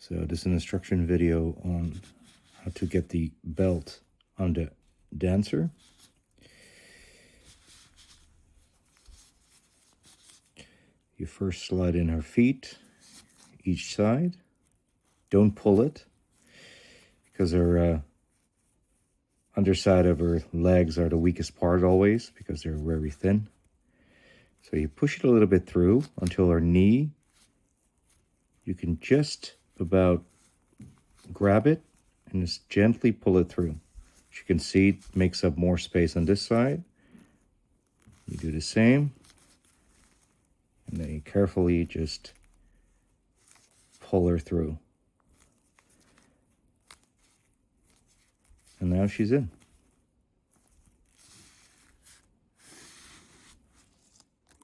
So this is an instruction video on how to get the belt on the dancer. You first slide in her feet, each side. Don't pull it, because her underside of her legs are the weakest part always, because they're very thin. So you push it a little bit through until her knee. You can just about grab it and just gently pull it through. As you can see, it makes up more space on this side. You do the same. And then you carefully just pull her through. And now she's in.